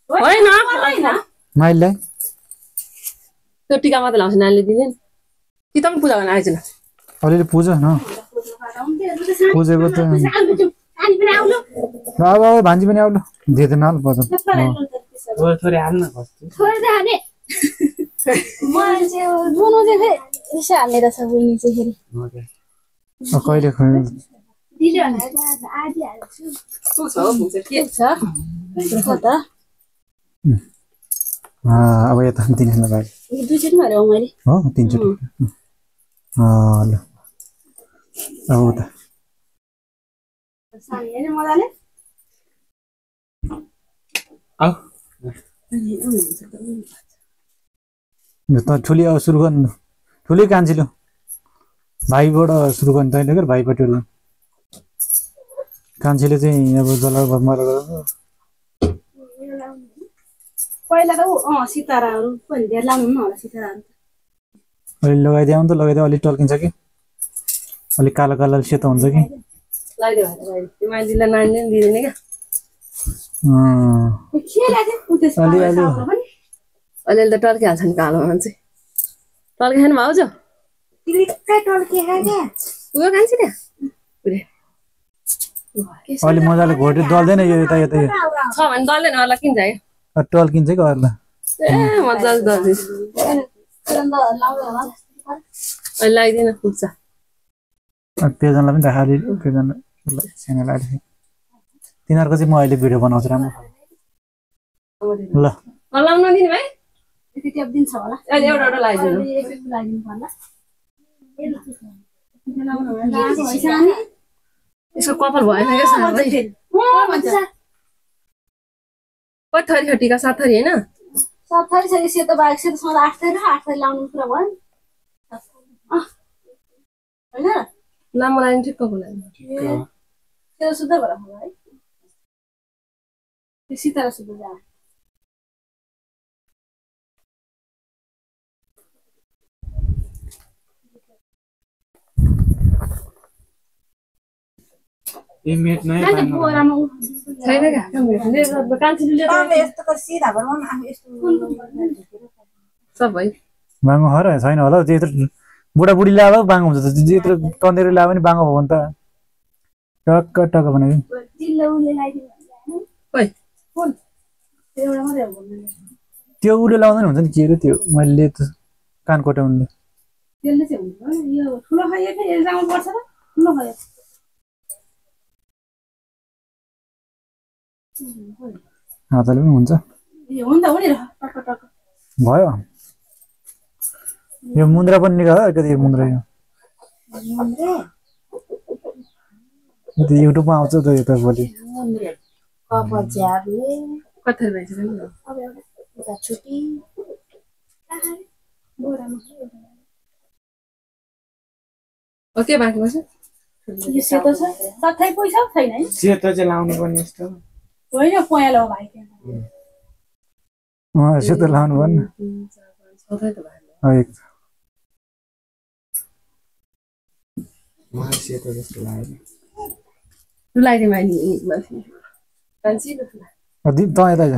होइन माइललाई त्यो टिका मात्र लाउँछ नानीले दिँदैन कि तपाईँ पूजा गर्न आएछ अलिअलि पुज न पुजेको त अब भान्जी पनि आउनु दिँदैन ल बजाउँ थोरै हाल्न हाने मैले चाहिँ दोनो चाहिँ यसो हालेर छ बहिनी चाहिँ फेरि कहिले खुवाउनु दिदी भनेर आधी हाल्छु के छ त अब यता दिनेलाई भाइ दुईचोटि मारे हो मैले हो तीनचोटि ल अब उता सानी हैन मजाले आऊ त ठुली अब सुरु गर्नु ठुली कान्छिलो भाइबाट सुरु गर्नु तैँले के भाइपट्टि कान्छीले चाहिँ अब जला मर पहिला त सिताराहरू पनि धेर लाउनु न होला सिताराहरू अलि लगाइदियो त लगाइदियो अलिक टल्किन्छ कि अलिक कालो कालो सेतो हुन्छ कि लगाइदियो त्यो मान्छेलाई नानीले पनि दिँदैन क्या अलिअलि त टर्किहाल्छ नि कालो मान्छे टर्की खानु भाउज उयो खान्छ क्या अलि मजाले घोटे दल्दैन यो यता यता छ भने दल्दैन होला किन चाहिँ टल्किन्छ कि अरूलाई ए मजाले दल्छ लगाइदिन पुग्छ पेजनलाई पनि देखाइदिए पेजन च्यानल आइदिए तिनीहरूको चाहिँ म अहिले भिडियो बनाउँछु राम्रो ल लाउनु नदिने भाइ त्यति अब दिन्छ होला अहिले एउटा एउटा लगाइदिनु यसको कपाल भएन क्या साह्रै कति थरी छ टिका 7 थरी होइन 7 थरी छ सेतो बाहेक सेतो सँग 8 थरी 8 थरी लाउनु कुरा भयो हैन लामो लाइन ठिक्कको लाइन त्यो शुद्ध भएर होला है त्यो सितारा शुद्ध जा ए मेट नै छैन क्या कान्छीले यस्तो त सिधा भरमा हामी यस्तो सबै बाङ्गो हर छैन होला त्यत्रो बुढाबुढी ल्याएको बाङ्गो हुन्छ त त्यत्रो तन्देर ल्यायो भने बाङ्गो भयो भने त टक्क टक्क भनेको त्यो उसले लाउँदैन हुन्छ नि के अरे त्यो मैले त कान कोट्याउनुले हातले पनि हुन्छ भयो यो मुन्द्रा पनि निकाल कति मुन्द्रा यो युट्युबमा आउँछ त यो त भोलि कति भएछ ओके बाँकी बस्छ यो सेतो छ सबै पैसा छैन है सेतो चाहिँ लाउनु पर्ने यस्तो होइन पयालो भाइ सेतो लाउनु पर्ने मलाई सेतो जस्तो लाग्यो लगाइदिउँ अहिले कान्छी त यता जा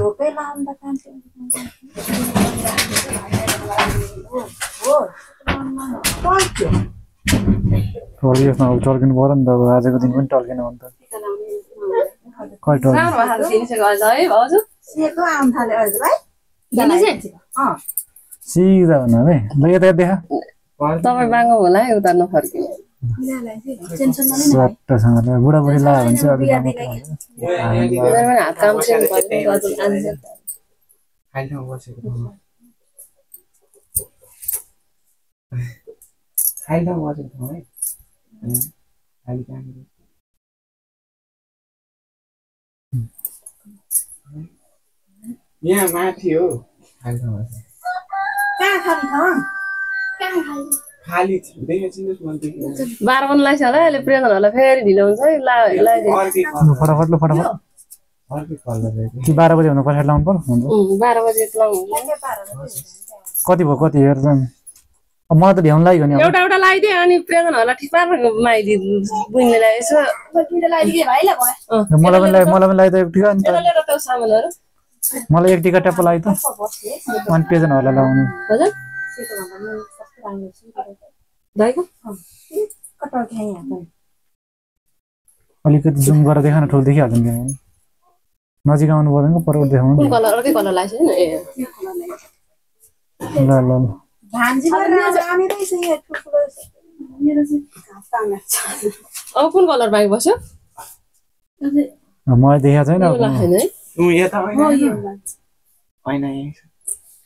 टल्कियोस् न अब टल्किनु पऱ्यो नि त अब आजको दिन पनि टल्किनु भने त कहिले सिधा भन्नु है ल यता देखा तपाईँ बाङ्गो होला है उता नफर्किने सट्टासँगले बुढाबुढी लगायो भने चाहिँ हात काम चाहिँ यहाँ माथि हो खाली देखेको छिनुहोस् मैले देखेको 12 बन लाग्छ होला अहिले प्रेजन होला फेरि ढिलो हुन्छ है फटाफट ल फटाफट अर्कै कलर रहेछ 12 बजे भन्दा पछाडि लाउनु पर्यो हुन्छ 12 बजे लाउनु कति भयो कति हेर अब मलाई त भ्याउनु लाग्यो नि एउटा एउटा लगाइदिए अनि प्रेजन होला ठिक पारेर लगाइदिए बुइनले यसो दुईटा लगाइदिए भाइलाई भयो मलाई पनि लगाइदियो ठिक अनि लिएर त्यो सामानहरु मलाई एक टिका ट्याप लाग्यो त अनि पेजनहरुलाई लाउने हजुर दाइको अलिकति जुम गरेर देखाउन ठुल देखिहाल्छ नि नजिक आउनु पर्दैन पर देखाउनु कुन कलर अर्कै कलर लाग्छ नि ए ल ल अब कुन कलर बाइक बस्यो मलाई देखाएको छैन यो लाग्दैन है यता होइन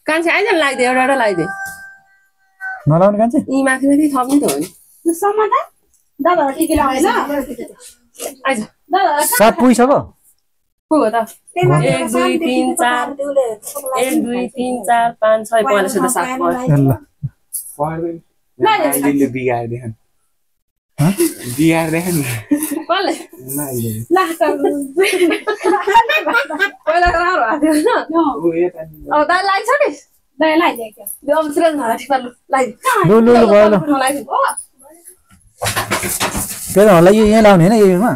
कान्छे आइज लगाइदिए एउटा एउटा लगाइदिए नलाउने कान्छे यी माथि माथि थप्ने त हो नि आइज सात पुगिसक्यो को हो त 1 2 3 4 1 2 3 4 5 6 पहिला सुधा 7 भयो ल पढ्दैन बिगार देखान बिगार देखान कसले नाइले पहिला त राम्रो भएको थियो हैन उ यता अब दाइ लाग्छ नि दाइ लगाइदिए त्यो अब सिरन भएर ठिक लगाइदिए लु लु लु भयो ल पेजनहरुलाई यही लाउने हैन यहीमा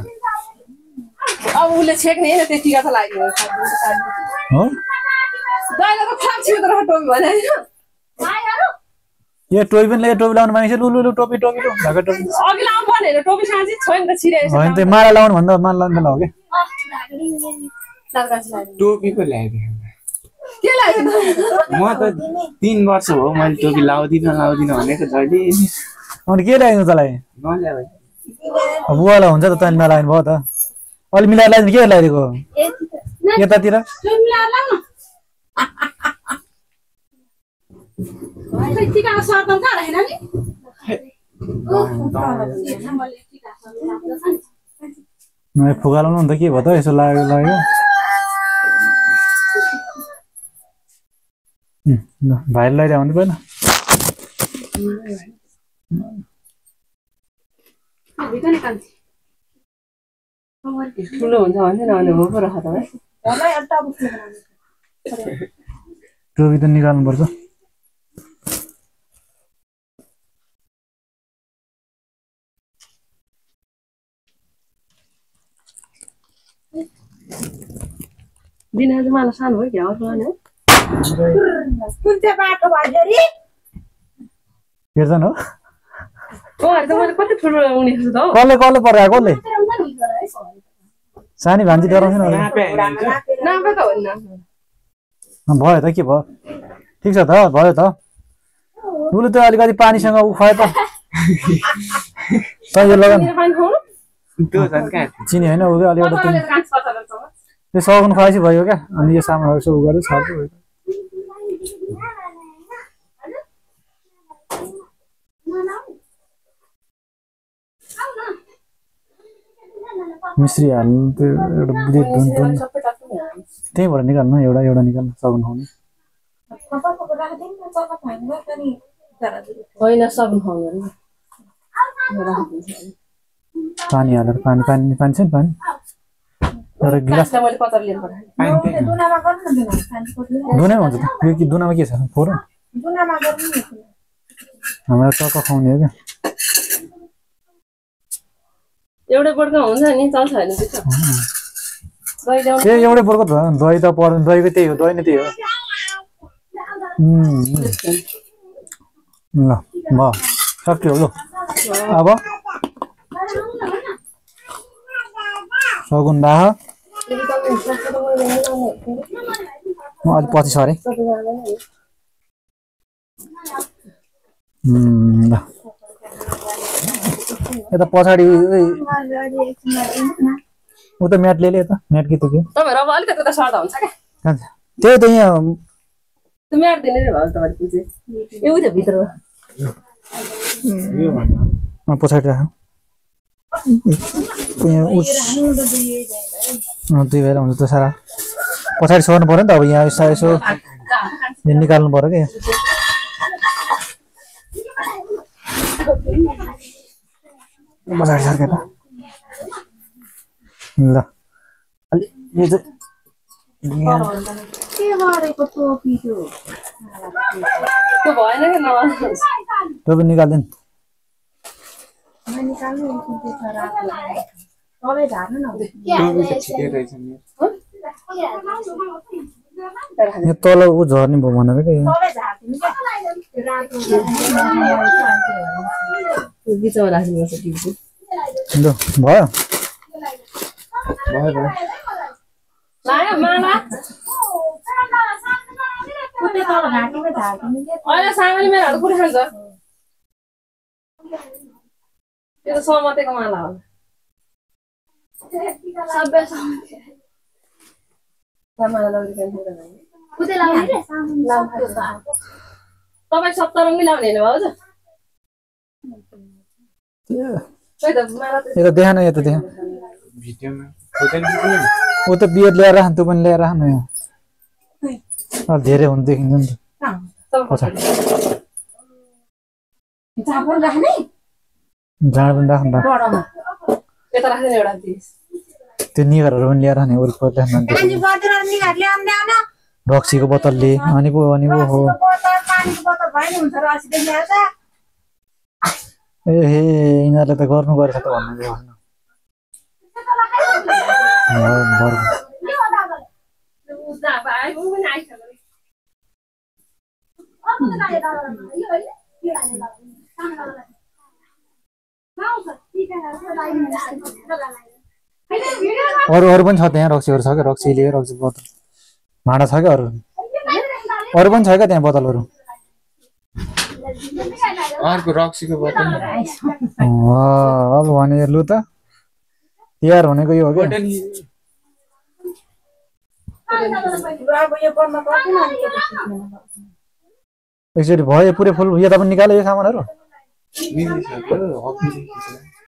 अब उसले छेक्ने हैन त्यतिका त लाग्यो हो दाइले त फ्याक छियो तर टोपी भने हैन यो टोपी पनि टोपी लाउनु मानिस लु लु लु टोपी टोपी लु ढाका टोपी अघि लाउनु पर्ने हैन टोपी साँझी छैन त छिरेको होइन त माला लाउनु भन्दा माला लाउनु बेला हो के टोपी पो ल्याइदिएँ के लाग्यो म त 3 वर्ष हो मैले टोपी लाउँदिन भनेको जहिले अनि के ल्याइदिनु तँलाई नल्याए बुवालाई हुन्छ त तैँले नलाग्नु भयो त अलि मिलाएर ल्याइदिनु के ल्याइदिएको यतातिर फुगा लाउनु अन्त के भयो त यसो लाग्यो लाग्यो भाइले लगाइदियो भने पहिला ठुलो हुन्छ भन्थे नभने हो पो रह त टोपी त निकाल्नुपर्छ दिन आज मलाई सानो भयो क्या अर्को लाने कुन चाहिँ बाटो भयो रे हेर्छन् हो ओ अरे त मैले कति ठुलो उनी छु त कसले कसले परेको कसले सानी भान्जी डराउँछ नि नाम त हो नि भयो त के भयो ठिक छ त भयो त उसले त अलिकति पानीसँग उखायो त यो लगाउनु त्यो झन् कहाँ चिनी होइन उ अलिकति त्यो सगुन खुवाएपछि भयो क्या अनि यो सामानहरू सब गरेर छाड्छु मिस्त्री हाल्नु त्यो एउटा त्यहीँबाट निकाल्नु एउटा एउटा निकाल्नु सगुन खुवाउने होइन सब खुवाउनु पानी हालेर पानी पानी पानी छ नि पानी एउटा गिलास मैले पत्तर लिएर पठाएँ दुनामा हुन्छ त यो कि दुनामा के छ फोर हाम्रो टक्क खुवाउने हो क्या एउटै बोर्डमा हुन्छ नि चल्छ होइन ए एउटै बोर्डको त दही त पर्दैन दहीको त्यही हो दही नै त्यही हो ल भयो सक्यो लु अब सगुन दाह म अलिक पछि सरेँ ल यता पछाडि उता म्याट ल्याले यता म्याट कि त के तपाईँहरू अब अलिकति त सर्दा हुन्छ क्या त्यही त यहाँ त्यो म्याट दिने नै भयो तपाईँको चाहिँ एउटै भित्रमा पछाडि राख दुई भएर हुन्छ त सारा पछाडि सर्नु पर्यो नि त अब यहाँ यसो निकाल्नु पर्यो क्या पछाडि सर्के त ल अलि यो चाहिँ त्यो भएन क्या नभए टोपी निकाल्दैन टोपी त ठिकै रहेछ नि यहाँ तल ऊ झर्ने भयो भनेर के बिचमा राख्नुपर्छ टिप्छु लु भयो भयो भयो लाग्यो माला अहिले सामान्य मेराहरू कुठे खान्छ त्यो त समतेको माला हो माला तपाईँ सप्तरङ्गी लाउने हेर्नु भाउजू खोइ त माला त यो त देखान यो त देखा भिडियोमा फोटो पनि ऊ त बियर ल्याएर राख्नु तँ पनि ल्याएर राख्नु यो धेरै हुनु देखिन्छ नि त पछाडि झाड पनि राख्नु यता राख्दैन एउटा दिस त्यो निगरहरू पनि ल्याएर राख्ने वरिपरि राख्नु रक्सीको बोतलले अनि पो हो ए हे यिनीहरूले त गर्नु गरेछ त भन्नु अरू पनि छ त्यहाँ रक्सीहरू छ क्या रक्सीले रक्सी बोतल भाँडा छ क्या अरू पनि छ क्या त्यहाँ बोतलहरू अर्को रक्सीको बोतल अब भने लु त तिहार भनेको यो हो क्या एकचोटि भयो पुरै फुल यता पनि निकाल्यो यो सामानहरू मिलिसक्यो